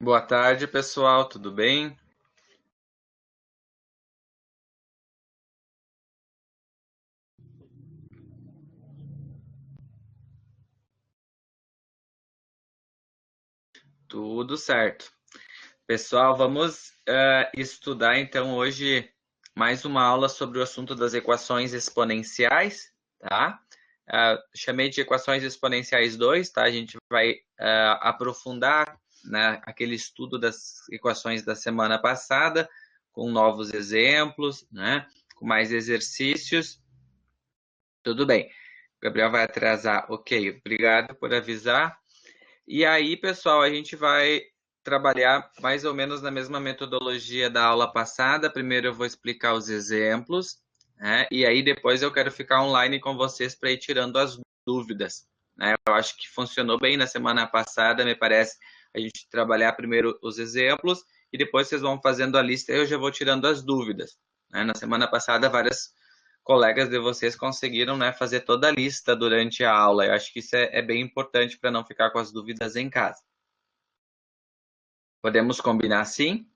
Boa tarde, pessoal, tudo bem? Tudo certo. Pessoal, vamos estudar então hoje mais uma aula sobre o assunto das equações exponenciais, tá? Chamei de equações exponenciais 2, tá? A gente vai aprofundar, né, aquele estudo das equações da semana passada, com novos exemplos, né? Com mais exercícios. Tudo bem. O Gabriel vai atrasar. Ok, obrigado por avisar. E aí, pessoal, a gente vai trabalhar mais ou menos na mesma metodologia da aula passada. Primeiro eu vou explicar os exemplos, né? E aí depois eu quero ficar online com vocês para ir tirando as dúvidas, né? Eu acho que funcionou bem na semana passada, me parece, a gente trabalhar primeiro os exemplos e depois vocês vão fazendo a lista e eu já vou tirando as dúvidas, né? Na semana passada, várias colegas de vocês conseguiram, né, fazer toda a lista durante a aula. Eu acho que isso é bem importante para não ficar com as dúvidas em casa. Podemos combinar assim?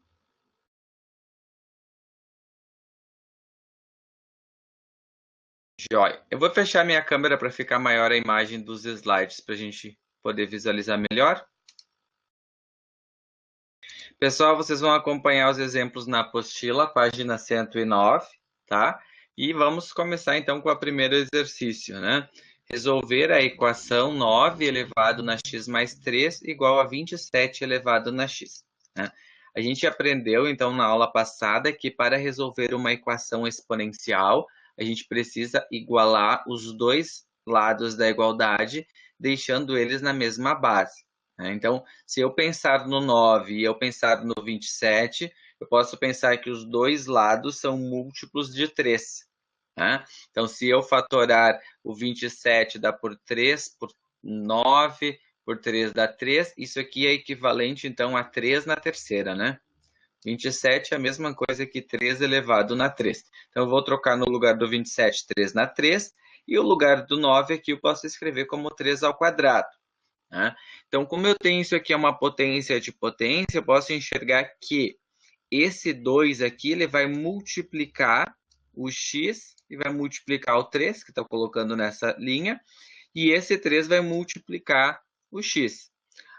Joia. Eu vou fechar minha câmera para ficar maior a imagem dos slides, para a gente poder visualizar melhor. Pessoal, vocês vão acompanhar os exemplos na apostila, página 109, tá? E vamos começar então com o primeiro exercício, né? Resolver a equação 9 elevado na x mais 3 igual a 27 elevado na x, né? A gente aprendeu então na aula passada que para resolver uma equação exponencial, a gente precisa igualar os dois lados da igualdade, deixando eles na mesma base, né? Então, se eu pensar no 9 e eu pensar no 27, eu posso pensar que os dois lados são múltiplos de 3. Né? Então, se eu fatorar o 27 dá por 3, por 9, por 3 dá 3. Isso aqui é equivalente, então, a 3 na terceira, né? 27 é a mesma coisa que 3 elevado na 3. Então, eu vou trocar no lugar do 27, 3 na 3. E o lugar do 9 aqui eu posso escrever como 3 ao quadrado. Né? Então, como eu tenho isso aqui é uma potência de potência, eu posso enxergar que esse 2 aqui ele vai multiplicar o x e vai multiplicar o 3, que estou colocando nessa linha, e esse 3 vai multiplicar o x.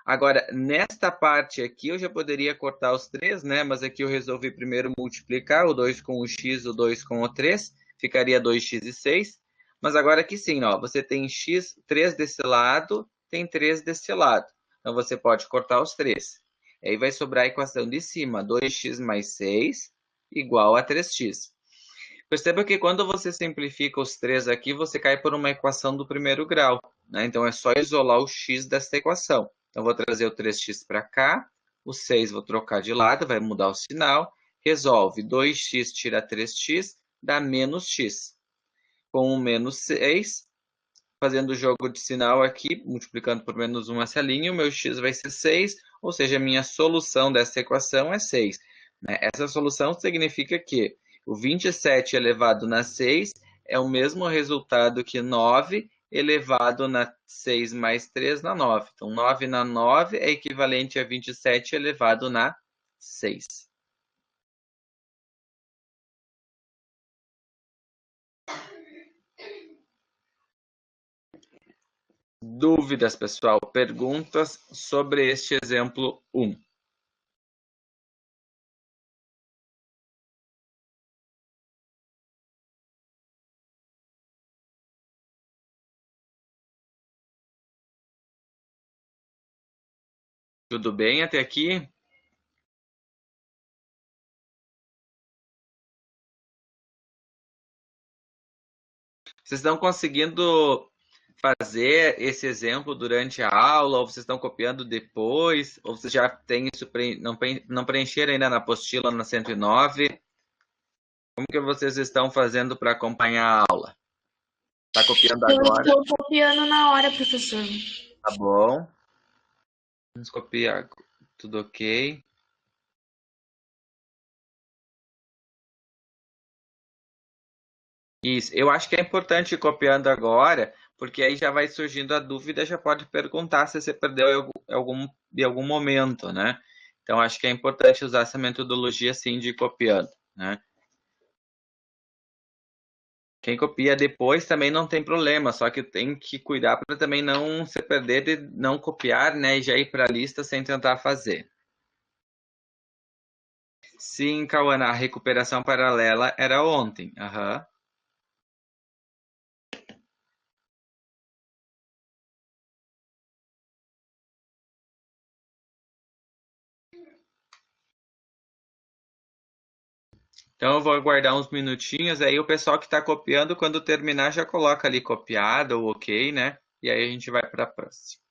Agora, nesta parte aqui, eu já poderia cortar os 3, né? Mas aqui eu resolvi primeiro multiplicar o 2 com o x, o 2 com o 3, ficaria 2x e 6. Mas agora aqui sim, ó, você tem x, 3 desse lado, tem 3 desse lado. Então, você pode cortar os 3. Aí vai sobrar a equação de cima, 2x mais 6 igual a 3x. Perceba que quando você simplifica os 3 aqui, você cai por uma equação do primeiro grau, né? Então, é só isolar o x desta equação. Então, vou trazer o 3x para cá, o 6 vou trocar de lado, vai mudar o sinal, resolve 2x tira 3x, dá menos x. Com o menos 6, fazendo o jogo de sinal aqui, multiplicando por menos 1 essa linha, o meu x vai ser 6, ou seja, a minha solução dessa equação é 6. Né? Essa solução significa que o 27 elevado na 6 é o mesmo resultado que 9 elevado na 6 mais 3 na 9. Então, 9 na 9 é equivalente a 27 elevado na 6. Dúvidas, pessoal? Perguntas sobre este exemplo 1? Tudo bem até aqui? Vocês estão conseguindo fazer esse exemplo durante a aula, ou vocês estão copiando depois, ou vocês já têm isso, não preencheram ainda na apostila na 109? Como que vocês estão fazendo para acompanhar a aula? Está copiando Eu agora? estou copiando na hora, professor. Tá bom. Vamos copiar. Tudo ok. Isso. Eu acho que é importante ir copiando agora, porque aí já vai surgindo a dúvida, já pode perguntar se você perdeu em algum momento, né? Então, acho que é importante usar essa metodologia, assim, de ir copiando, né? Quem copia depois também não tem problema, só que tem que cuidar para também não se perder de não copiar, né, e já ir para a lista sem tentar fazer. Sim, Cauana, a recuperação paralela era ontem. Aham. Então eu vou aguardar uns minutinhos, aí o pessoal que está copiando, quando terminar, já coloca ali copiado ou ok, né? E aí a gente vai para a próxima.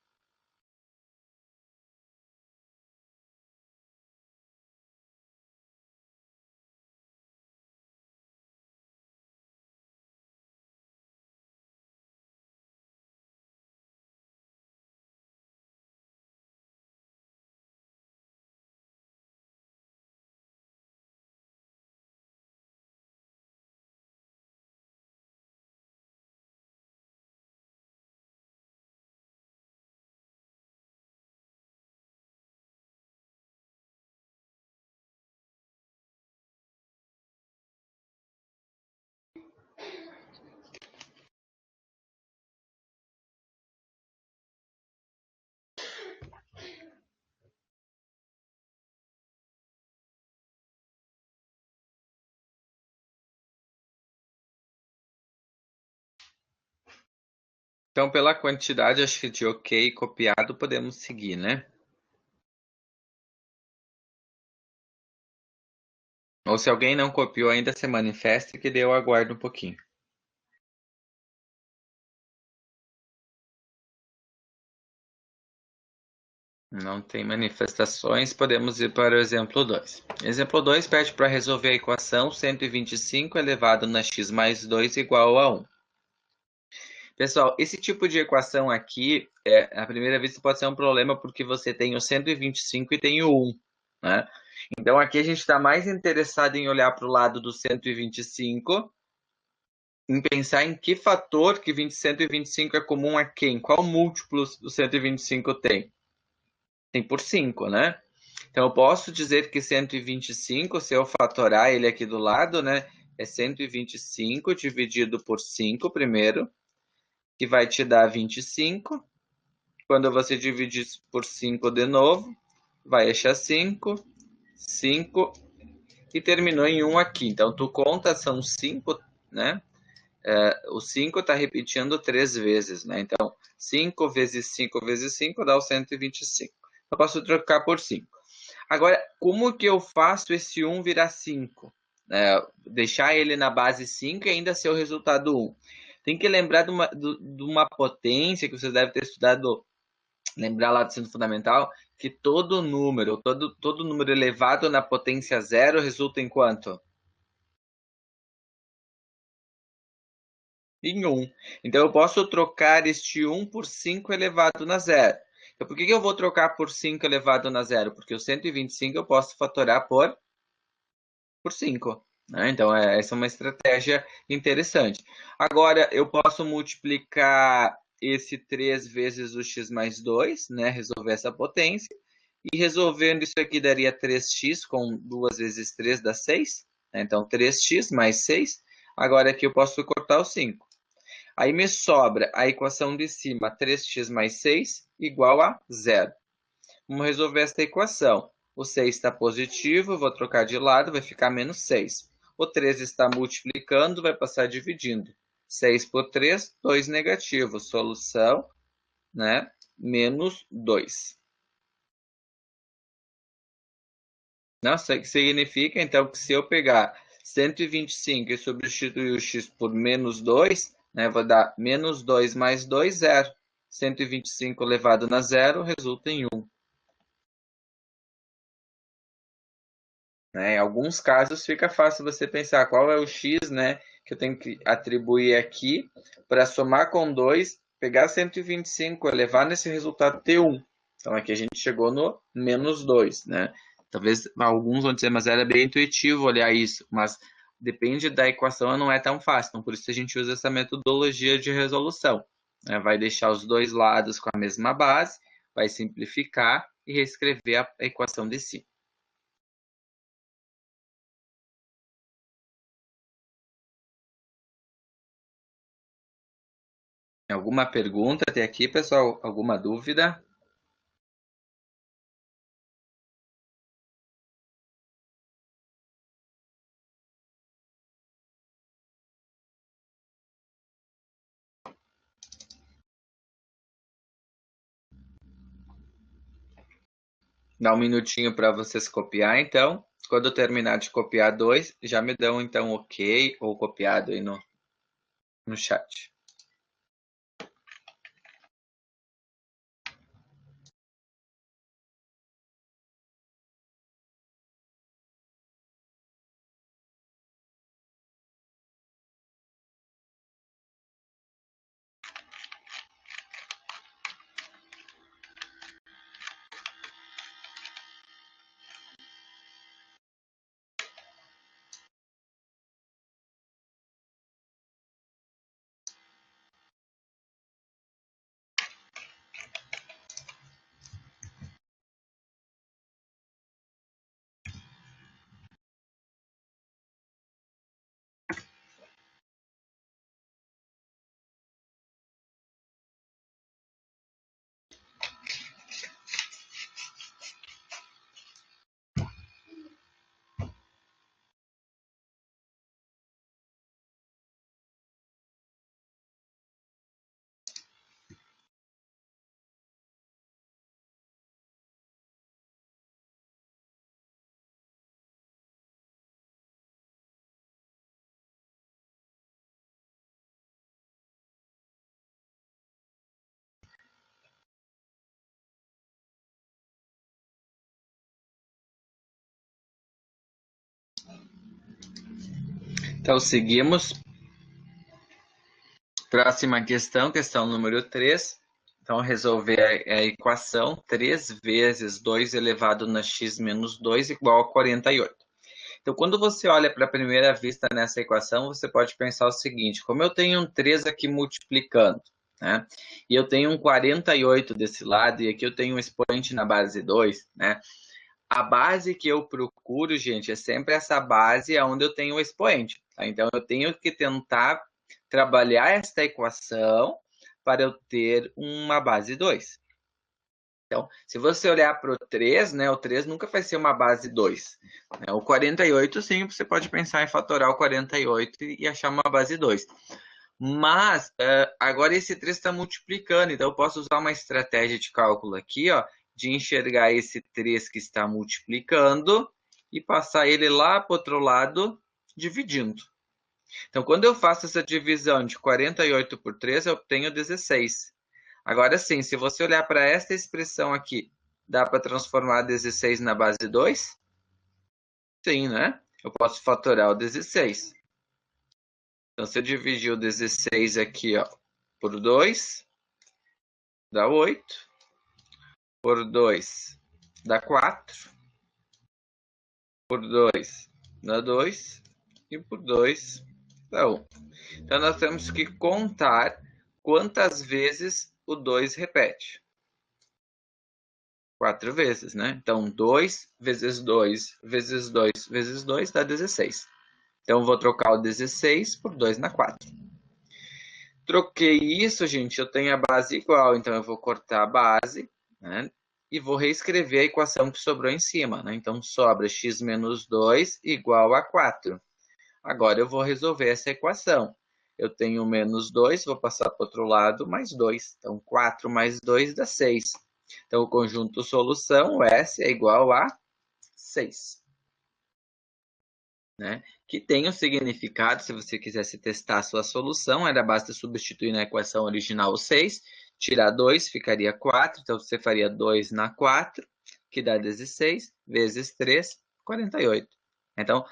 Então, pela quantidade, acho que de ok copiado, podemos seguir, né? Ou se alguém não copiou ainda, se manifeste que daí eu aguardo um pouquinho. Não tem manifestações, podemos ir para o exemplo 2. Exemplo 2 pede para resolver a equação 125 elevado na x mais 2 igual a 1. Pessoal, esse tipo de equação aqui, à primeira vista pode ser um problema porque você tem o 125 e tem o 1, né? Então aqui a gente está mais interessado em olhar para o lado do 125, em pensar em que fator que 125 é comum a quem? Qual múltiplo o 125 tem? Tem por 5, né? Então, eu posso dizer que 125, se eu fatorar ele aqui do lado, né? É 125 dividido por 5 primeiro, que vai te dar 25. Quando você dividir por 5 de novo, vai achar 5, 5 e terminou em 1 aqui. Então, tu conta, são 5, né? O 5 está repetindo 3 vezes, né? Então, 5 vezes 5 vezes 5 dá o 125. Eu posso trocar por 5. Agora, como que eu faço esse 1 virar 5? Deixar ele na base 5 e ainda ser o resultado 1. Tem que lembrar de uma potência que vocês devem ter estudado, lembrar lá do ensino fundamental, que todo número elevado na potência zero resulta em quanto? Em 1. Então, eu posso trocar este 1 por 5 elevado na zero. Então, por que eu vou trocar por 5 elevado na zero? Porque o 125 eu posso fatorar por 5. Né? Então, essa é uma estratégia interessante. Agora, eu posso multiplicar esse 3 vezes o x mais 2, né? Resolver essa potência. E resolvendo isso aqui, daria 3x, com 2 vezes 3 dá 6. Né? Então, 3x mais 6. Agora, aqui eu posso cortar o 5. Aí me sobra a equação de cima, 3x mais 6, igual a 0. Vamos resolver esta equação. O 6 está positivo, vou trocar de lado, vai ficar menos 6. O 3 está multiplicando, vai passar dividindo. 6 por 3, 2 negativo. Solução, né? Menos 2. Nossa, que significa, então, que se eu pegar 125 e substituir o x por menos 2, né, vou dar menos 2 mais 2, 0. 125 elevado na zero resulta em 1. Né? Em alguns casos fica fácil você pensar qual é o x, né, que eu tenho que atribuir aqui para somar com 2, pegar 125, elevar nesse resultado ter 1. Então aqui a gente chegou no menos 2, né? Talvez alguns vão dizer, mas era bem intuitivo olhar isso, mas depende da equação, não é tão fácil. Então por isso a gente usa essa metodologia de resolução. Né? Vai deixar os dois lados com a mesma base, vai simplificar e reescrever a equação de cima. Alguma pergunta até aqui, pessoal? Alguma dúvida? Dá um minutinho para vocês copiar, então. Quando eu terminar de copiar 2, já me dão, então, ok ou copiado aí no chat. Então, seguimos. Próxima questão, questão número 3. Então, resolver a equação 3 vezes 2 elevado a x menos 2 igual a 48. Então, quando você olha para a primeira vista nessa equação, você pode pensar o seguinte: como eu tenho um 3 aqui multiplicando, né? E eu tenho um 48 desse lado, e aqui eu tenho um expoente na base 2, né? A base que eu procuro, gente, é sempre essa base onde eu tenho o expoente. Tá? Então, eu tenho que tentar trabalhar esta equação para eu ter uma base 2. Então, se você olhar para o 3, né, o 3 nunca vai ser uma base 2. Né? O 48, sim, você pode pensar em fatorar o 48 e achar uma base 2. Mas, agora esse 3 está multiplicando, então eu posso usar uma estratégia de cálculo aqui, ó, de enxergar esse 3 que está multiplicando e passar ele lá para o outro lado, dividindo. Então, quando eu faço essa divisão de 48 por 3, eu obtenho 16. Agora sim, se você olhar para esta expressão aqui, dá para transformar 16 na base 2? Sim, né? Eu posso fatorar o 16. Então, se eu dividir o 16 aqui, ó, por 2, dá 8. Por 2, dá 4. Por 2, dá 2. E por 2, dá 1. Então, nós temos que contar quantas vezes o 2 repete. 4 vezes, né? Então, 2 vezes 2 vezes 2 vezes 2 dá 16. Então, eu vou trocar o 16 por 2 na 4. Troquei isso, gente, eu tenho a base igual, então eu vou cortar a base, né? E vou reescrever a equação que sobrou em cima, né? Então, sobra x menos 2 igual a 4. Agora, eu vou resolver essa equação. Eu tenho menos 2, vou passar para o outro lado, mais 2. Então, 4 mais 2 dá 6. Então, o conjunto solução, o S, é igual a 6. Né? Que tem um significado, se você quisesse testar a sua solução, era basta substituir na equação original o 6, tirar 2, ficaria 4, então você faria 2 na 4, que dá 16, vezes 3, 48. Então,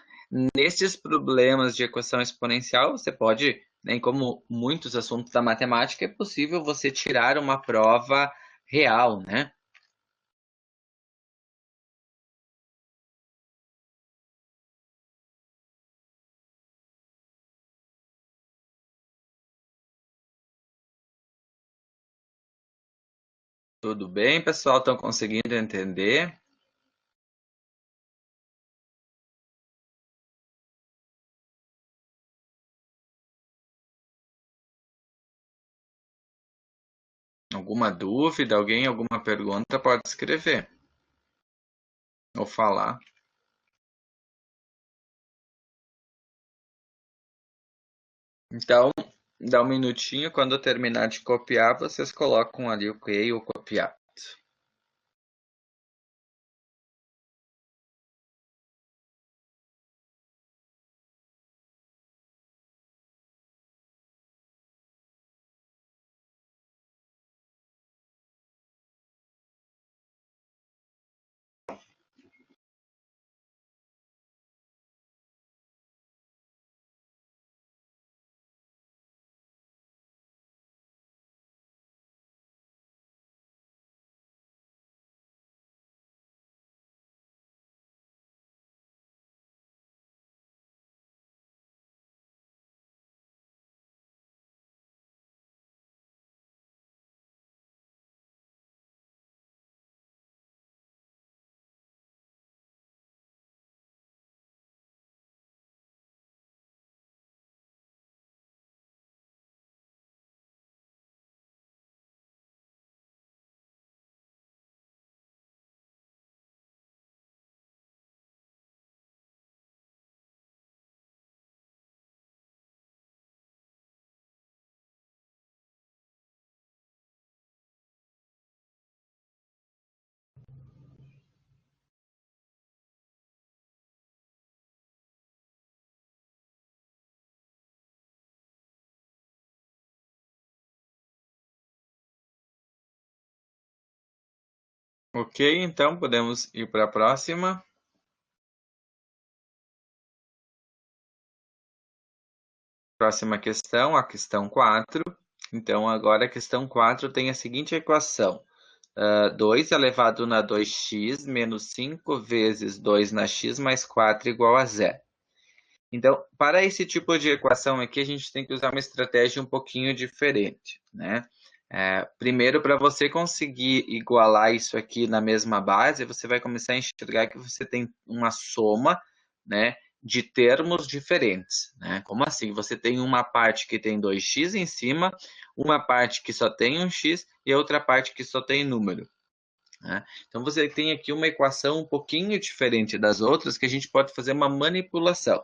nesses problemas de equação exponencial, você pode, né, como muitos assuntos da matemática, é possível você tirar uma prova real, né? Tudo bem, pessoal? Estão conseguindo entender? Alguma dúvida? Alguém, alguma pergunta? Pode escrever ou falar. Então, dá um minutinho. Quando eu terminar de copiar, vocês colocam ali o ok ou copiar. Ok, então podemos ir para a próxima. Próxima questão, a questão 4. Então, agora a questão 4 tem a seguinte equação. 2 elevado na 2x menos 5 vezes 2 na x mais 4 igual a zero. Então, para esse tipo de equação aqui, a gente tem que usar uma estratégia um pouquinho diferente, né? Primeiro, para você conseguir igualar isso aqui na mesma base, você vai começar a enxergar que você tem uma soma, né, de termos diferentes, né? Como assim? Você tem uma parte que tem 2x em cima, uma parte que só tem um x e outra parte que só tem número, né? Então, você tem aqui uma equação um pouquinho diferente das outras que a gente pode fazer uma manipulação.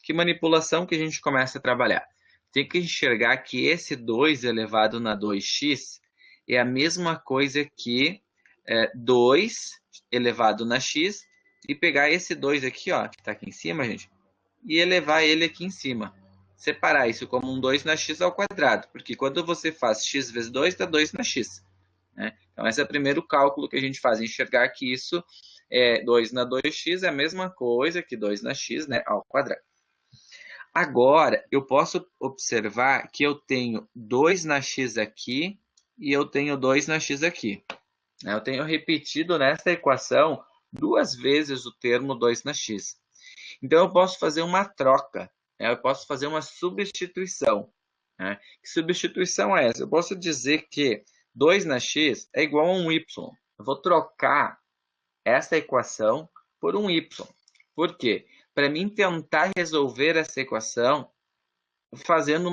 Que manipulação que a gente começa a trabalhar? Tem que enxergar que esse 2 elevado na 2x é a mesma coisa que 2 elevado na x e pegar esse 2 aqui, ó, que está aqui em cima, gente, e elevar ele aqui em cima. Separar isso como um 2 na x ao quadrado, porque quando você faz x vezes 2, dá 2 na x. Né? Então, esse é o primeiro cálculo que a gente faz, enxergar que isso 2 na 2x é a mesma coisa que 2 na x, né, ao quadrado. Agora, eu posso observar que eu tenho 2 na x aqui e eu tenho 2 na x aqui. Eu tenho repetido nessa equação duas vezes o termo 2 na x. Então, eu posso fazer uma troca, eu posso fazer uma substituição. Né? Que substituição é essa? Eu posso dizer que 2 na x é igual a um y. Eu vou trocar essa equação por um y. Por quê? Para mim tentar resolver essa equação fazendo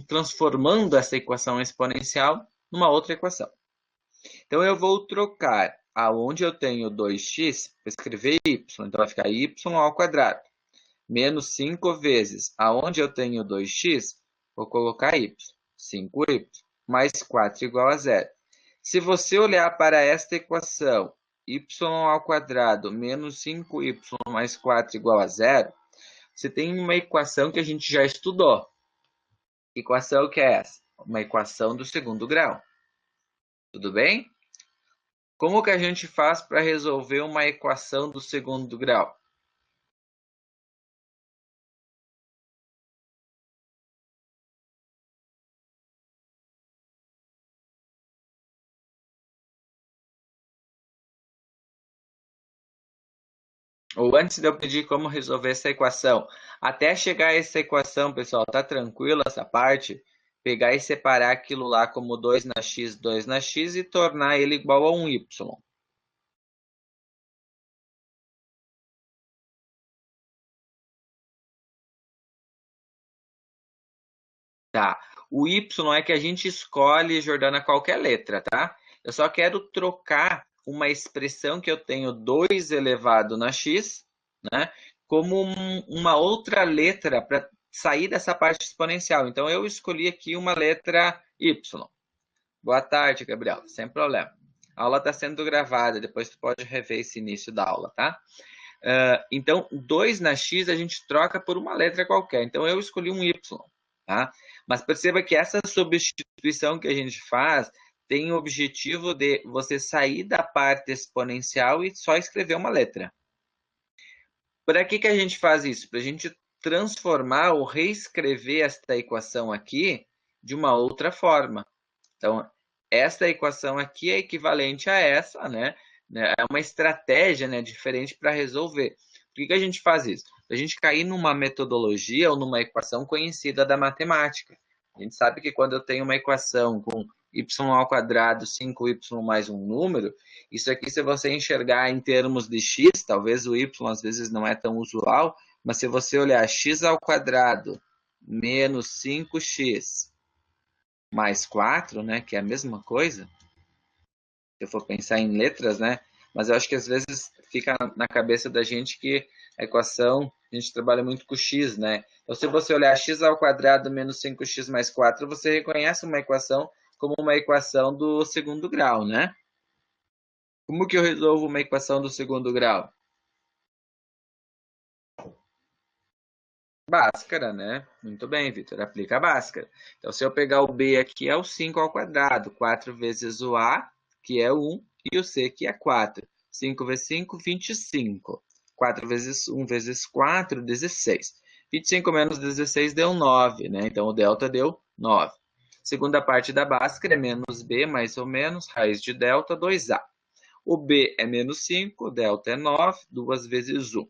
transformando essa equação exponencial numa outra equação. Então, eu vou trocar aonde eu tenho 2x, vou escrever y, então vai ficar y ao quadrado, menos 5 vezes aonde eu tenho 2x, vou colocar y, 5y, mais 4 igual a zero. Se você olhar para esta equação, y ao quadrado menos 5y mais 4 igual a zero, você tem uma equação que a gente já estudou. Que equação que é essa? Uma equação do segundo grau. Tudo bem? Como que a gente faz para resolver uma equação do segundo grau? Ou antes de eu pedir como resolver essa equação, até chegar a essa equação, pessoal, tá tranquilo essa parte? pegar e separar aquilo lá como 2 na x, 2 na x e tornar ele igual a um y. Tá. O y é que a gente escolhe, Jordana, qualquer letra, tá? Eu só quero trocar uma expressão que eu tenho 2 elevado na x, né? Como uma outra letra para sair dessa parte exponencial. Então, eu escolhi aqui uma letra y. Boa tarde, Gabriel. Sem problema. A aula está sendo gravada, depois tu pode rever esse início da aula, tá? Então, 2 na x a gente troca por uma letra qualquer. Então, eu escolhi um y, tá? Mas perceba que essa substituição que a gente faz tem o objetivo de você sair da parte exponencial e só escrever uma letra. Para que a gente faz isso? Para a gente transformar ou reescrever esta equação aqui de uma outra forma. Então, esta equação aqui é equivalente a essa, né? É uma estratégia, né, diferente para resolver. Por que a gente faz isso? Para a gente cair numa metodologia ou numa equação conhecida da matemática. A gente sabe que quando eu tenho uma equação com y ao quadrado, 5y mais um número, isso aqui, se você enxergar em termos de x, talvez o y às vezes não é tão usual, mas se você olhar x ao quadrado menos 5x mais 4, né, que é a mesma coisa, se eu for pensar em letras, né, mas eu acho que às vezes fica na cabeça da gente que a equação, a gente trabalha muito com x, né, então se você olhar x ao quadrado menos 5x mais 4, você reconhece uma equação como uma equação do segundo grau, né? Como que eu resolvo uma equação do segundo grau? Bhaskara, né? Muito bem, Vitor, aplica a Bhaskara. Então, se eu pegar o B aqui, é o 5 ao quadrado. 4 vezes o A, que é 1, e o C, que é 4. 5 vezes 5, 25. 4 vezes 1 vezes 4, 16. 25 menos 16 deu 9, né? Então, o delta deu 9. Segunda parte da Bhaskara é menos B, mais ou menos, raiz de delta, 2A. O B é menos 5, o delta é 9, 2 vezes 1.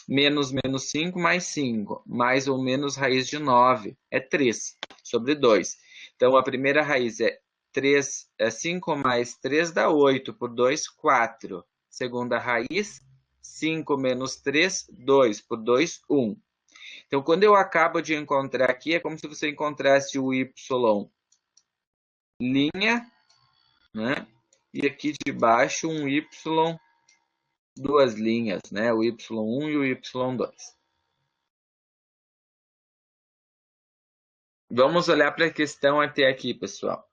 Menos menos 5 mais 5, mais ou menos raiz de 9, é 3 sobre 2. Então, a primeira raiz é 5 mais 3 dá 8, por 2, 4. Segunda raiz, 5 menos 3, 2, por 2, 1. Então, quando eu acabo de encontrar aqui, é como se você encontrasse o y linha, né? E aqui de baixo um y duas linhas, né? O y1 e o y2. Vamos olhar para a questão até aqui, pessoal.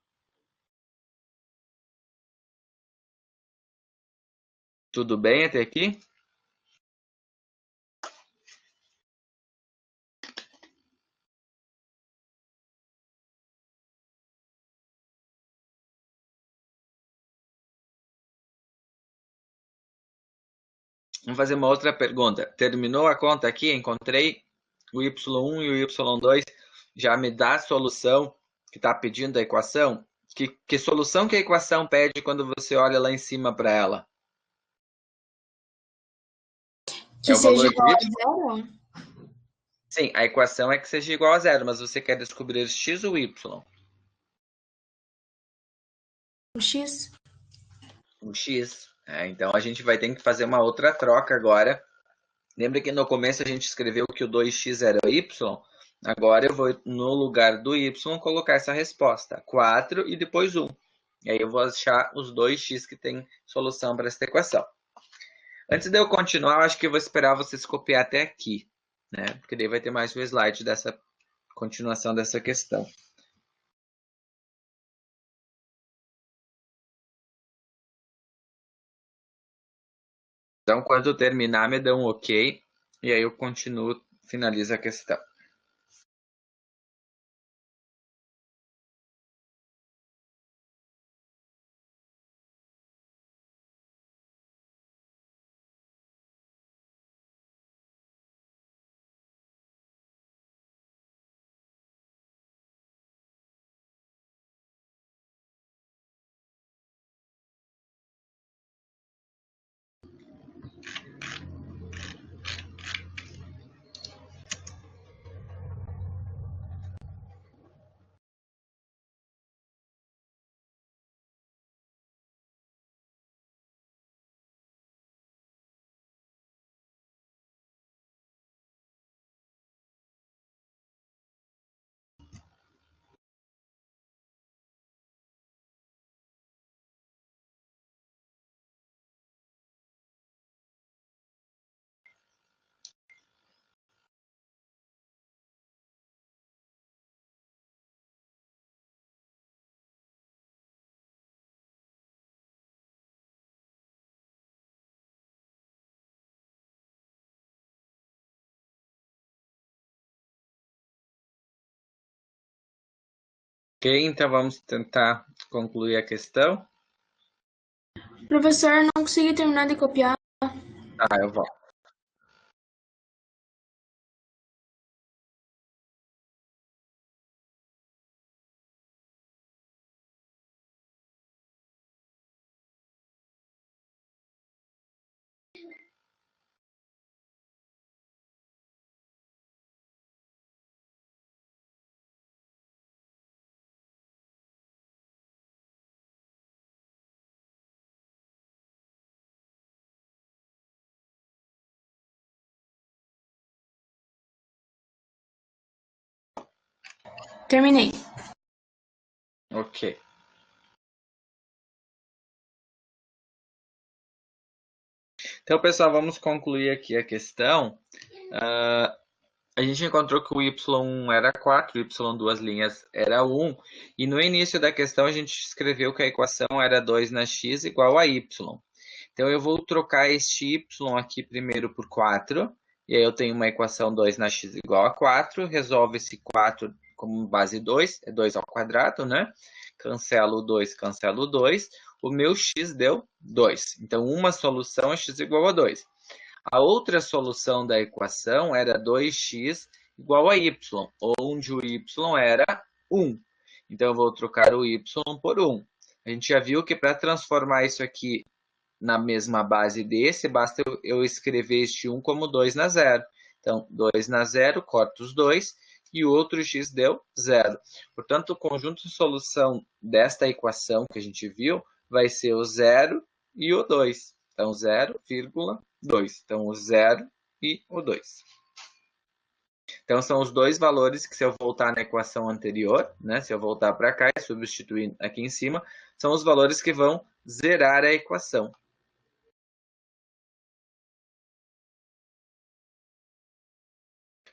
Tudo bem até aqui? Vamos fazer uma outra pergunta. Terminou a conta aqui? Encontrei o y1 e o y2. Já me dá a solução que está pedindo a equação? Que solução que a equação pede quando você olha lá em cima para ela? Que É o valor seja de igual a y? zero? Sim, a equação é que seja igual a zero, mas você quer descobrir x ou y? O x? O x. Então a gente vai ter que fazer uma outra troca agora. Lembra que no começo a gente escreveu que o 2x era y? Agora eu vou, no lugar do y, colocar essa resposta. 4 e depois 1. E aí eu vou achar os 2x que tem solução para essa equação. Antes de eu continuar, eu acho que eu vou esperar vocês copiar até aqui, né? Porque daí vai ter mais um slide dessa continuação dessa questão. Então, quando terminar, me dá um ok. E aí eu continuo, finalizo a questão. Ok, então vamos tentar concluir a questão. Professor, não consegui terminar de copiar. Ah, eu volto. Terminei. Ok. Então, pessoal, vamos concluir aqui a questão. A gente encontrou que o y1 era 4, o y duas linhas era 1, e no início da questão a gente escreveu que a equação era 2 na x igual a y. Então eu vou trocar este y aqui primeiro por 4, e aí eu tenho uma equação 2 na x igual a 4, resolve esse 4 como base 2, é 2 ao quadrado, né? Cancelo o 2, cancelo o 2, o meu x deu 2. Então uma solução é x igual a 2. A outra solução da equação era 2x igual a y, onde o y era 1. Então, eu vou trocar o y por 1. A gente já viu que para transformar isso aqui na mesma base desse, basta eu escrever este 1 como 2 na 0. Então, 2 na 0, corta os 2, e o outro x deu 0. Portanto, o conjunto de solução desta equação que a gente viu vai ser o 0 e o 2. Então, 0,2. Então, o 0 e o 2. Então, são os dois valores que, se eu voltar na equação anterior, né, se eu voltar para cá e substituir aqui em cima, são os valores que vão zerar a equação.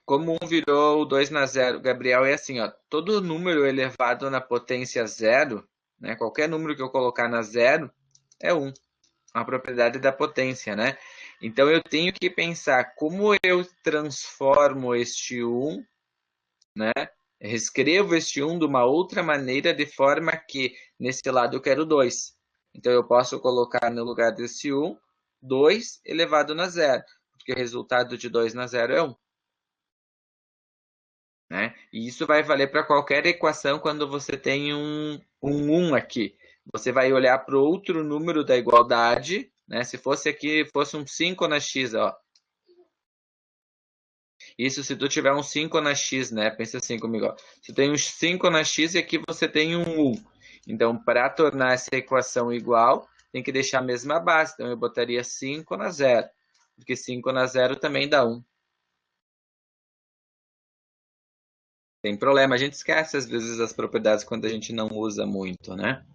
Como 1 virou 2 na 0, Gabriel, é assim, ó, todo número elevado na potência zero, né, qualquer número que eu colocar na zero, é 1. A propriedade da potência, né? Então eu tenho que pensar como eu transformo este 1, né? Reescrevo este 1 de uma outra maneira, de forma que nesse lado eu quero 2. Então eu posso colocar no lugar desse 1, 2 elevado na zero, porque o resultado de 2 na zero é 1. Né? E isso vai valer para qualquer equação quando você tem um 1 aqui. Você vai olhar para o outro número da igualdade, né? Se fosse aqui, fosse um 5 na x, ó. Isso se tu tiver um 5 na x, né? Pensa assim comigo, ó. Você tem um 5 na x e aqui você tem um 1. Então, para tornar essa equação igual, tem que deixar a mesma base. Então, eu botaria 5 na 0. Porque 5 na 0 também dá 1. Tem problema. A gente esquece, às vezes, as propriedades quando a gente não usa muito, né?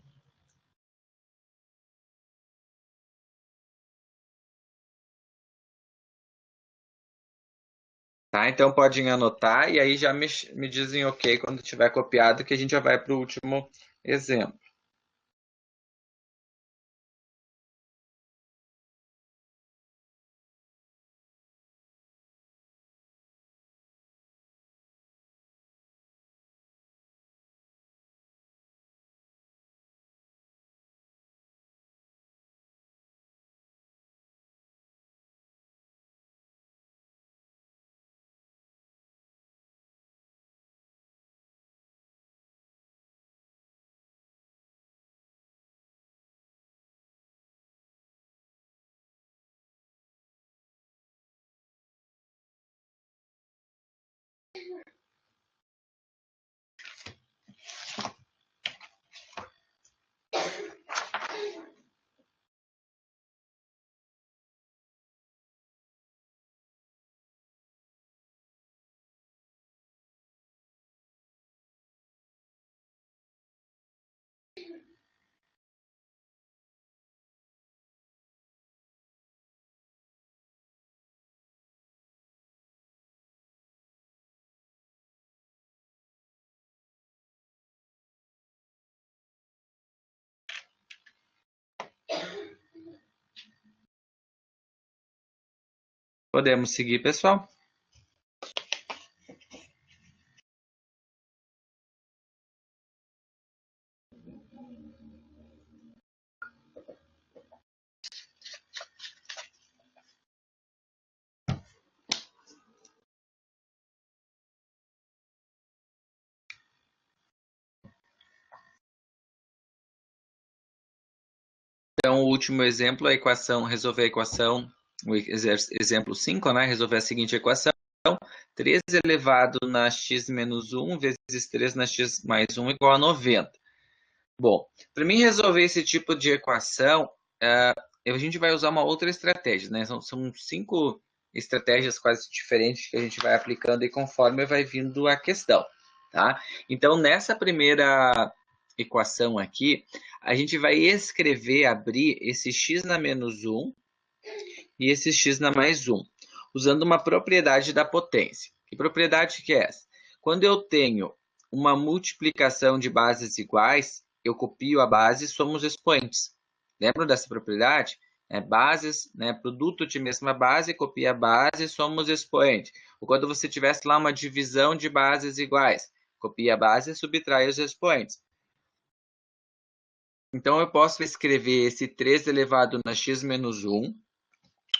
Tá? Então, podem anotar e aí já me dizem ok quando tiver copiado, que a gente já vai para o último exemplo. Podemos seguir, pessoal? Então, o último exemplo, resolver a equação, o exemplo 5, né? Resolver a seguinte equação. 3 elevado na x menos 1 vezes 3 na x mais 1 igual a 90. Bom, para mim resolver esse tipo de equação, a gente vai usar uma outra estratégia, né? São 5 estratégias quase diferentes que a gente vai aplicando e conforme vai vindo a questão, tá? Então, nessa primeira equação aqui, a gente vai abrir esse x na menos 1 e esse x na mais 1, usando uma propriedade da potência. Que propriedade que é essa? Quando eu tenho uma multiplicação de bases iguais, eu copio a base e somo os expoentes. Lembram dessa propriedade? Bases, né, produto de mesma base, copia a base e soma os expoentes. Ou quando você tivesse lá uma divisão de bases iguais, copia a base e subtrai os expoentes. Então, eu posso escrever esse 3 elevado na x menos 1,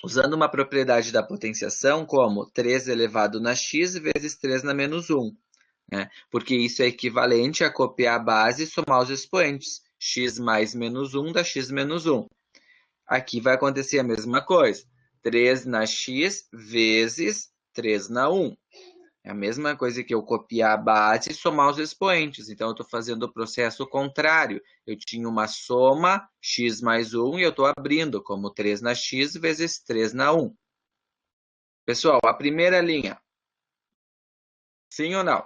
usando uma propriedade da potenciação como 3 elevado na x vezes 3 na menos 1. Né? Porque isso é equivalente a copiar a base e somar os expoentes. X mais menos 1 dá x menos 1. Aqui vai acontecer a mesma coisa. 3 na x vezes 3 na 1. É a mesma coisa que eu copiar a base e somar os expoentes. Então, eu estou fazendo o processo contrário. Eu tinha uma soma x mais 1 e eu estou abrindo como 3 na x vezes 3 na 1. Pessoal, a primeira linha. Sim ou não?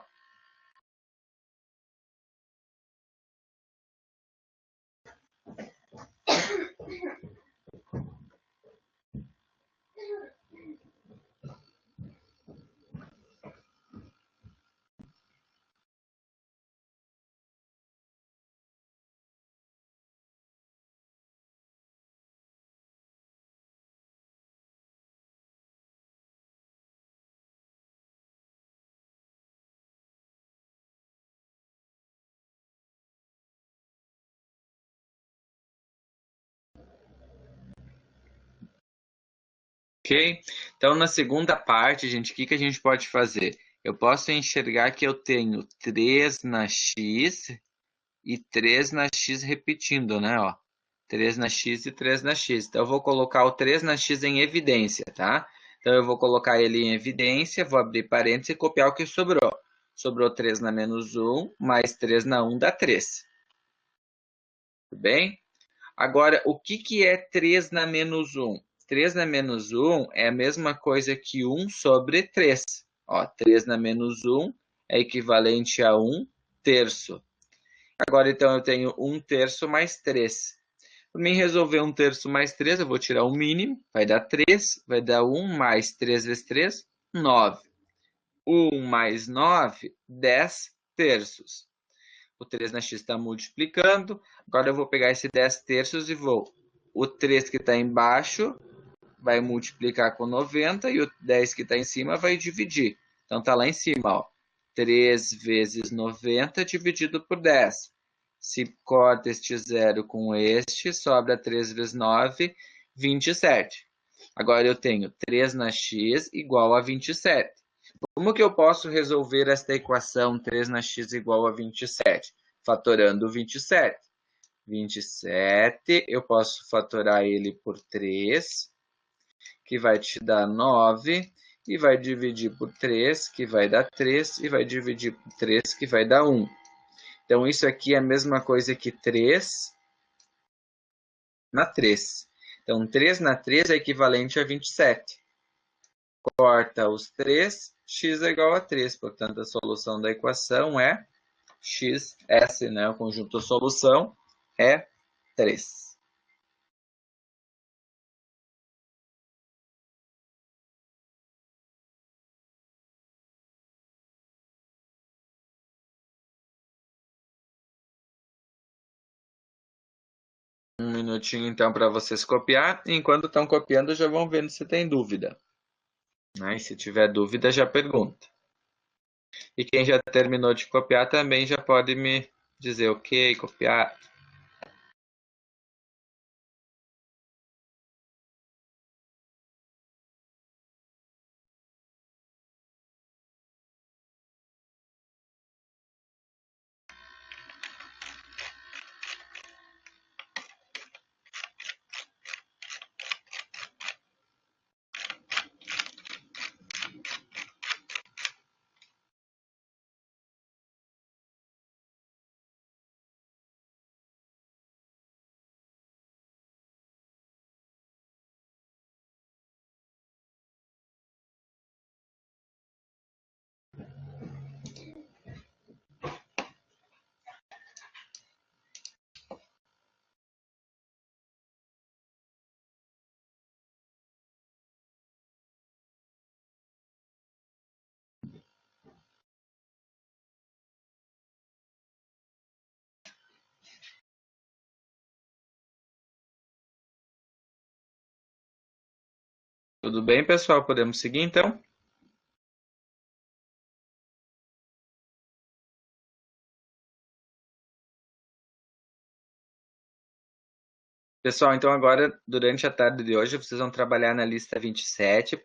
Ok? Então, na segunda parte, gente, o que a gente pode fazer? Eu posso enxergar que eu tenho 3 na x e 3 na x repetindo, né? Ó, 3 na x e 3 na x. Então, eu vou colocar o 3 na x em evidência, tá? Então, eu vou colocar ele em evidência, vou abrir parênteses e copiar o que sobrou. Sobrou 3 na menos 1, mais 3 na 1 dá 3. Tudo bem? Agora, o que é 3 na menos 1? 3 na menos 1 é a mesma coisa que 1 sobre 3. Ó, 3 na menos 1 é equivalente a 1 terço. Agora, então, eu tenho 1 terço mais 3. Para mim resolver 1 terço mais 3, eu vou tirar o mínimo. Vai dar 3, vai dar 1 mais 3 vezes 3, 9. 1 mais 9, 10 terços. O 3 na x está multiplicando. Agora eu vou pegar esse 10 terços e vou... O 3 que está embaixo vai multiplicar com 90 e o 10 que está em cima vai dividir. Então está lá em cima, ó. 3 vezes 90 dividido por 10. Se corta este zero com este, sobra 3 vezes 9, 27. Agora eu tenho 3 na x igual a 27. Como que eu posso resolver esta equação 3 na x igual a 27? Fatorando 27. 27, eu posso fatorar ele por 3, que vai te dar 9, e vai dividir por 3, que vai dar 3, e vai dividir por 3, que vai dar 1. Então, isso aqui é a mesma coisa que 3 na 3. Então, 3 na 3 é equivalente a 27. Corta os 3, x é igual a 3. Portanto, a solução da equação é xs, né? O conjunto da solução é 3. Um minutinho então para vocês copiar. E enquanto estão copiando, já vão vendo se tem dúvida. Né? E se tiver dúvida, já pergunta. E quem já terminou de copiar também já pode me dizer ok, copiar. Tudo bem, pessoal? Podemos seguir, então? Pessoal, então agora, durante a tarde de hoje, vocês vão trabalhar na lista 27,